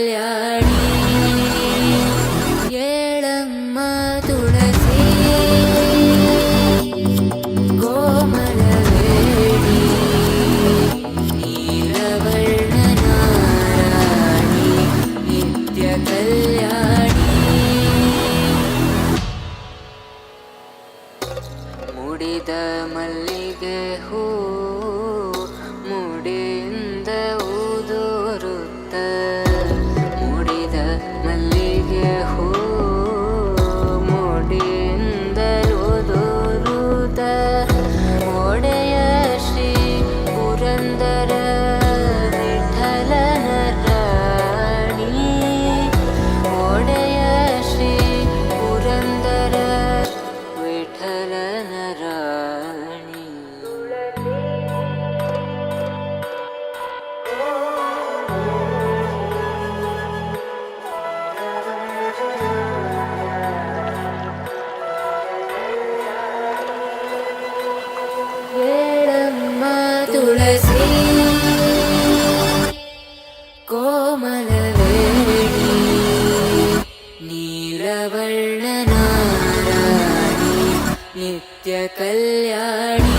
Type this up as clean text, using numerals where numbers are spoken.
ಕಲ್ಯಾಣಿ ಏಳಮ್ಮ ತುಳಸಿ ಕೋಮಲವೇಣಿ ನೀಲವರ್ಣ ನಾರಾಣಿ ನಿತ್ಯ ಕಲ್ಯಾಣಿ ಮುಡಿದ ಮಲ್ಲಿಗೆ ಹೂ ಮುಡಿಯಿಂದ ಊದೂರುತ್ತ ಮುಡಿದ ಮಲ್ಲಿಗೆ ಹೂ ಮುಡಿಯಿಂದ ಊದೂರುತ್ತ ಒಡೆಯ ಶ್ರೀ ಪುರಂದರ ವಿಠಲನ ರಾಣಿ ಒಡೆಯ ಶ್ರೀ ಪುರಂದರ ವಿಠಲನ ರಾಣಿ ಏಳಮ್ಮ ತುಳಸಿ ಕೋಮಲವೇಣಿ ನೀಲವರ್ಣ ನಾರಾಣಿ ನಿತ್ಯ ಕಲ್ಯಾಣಿ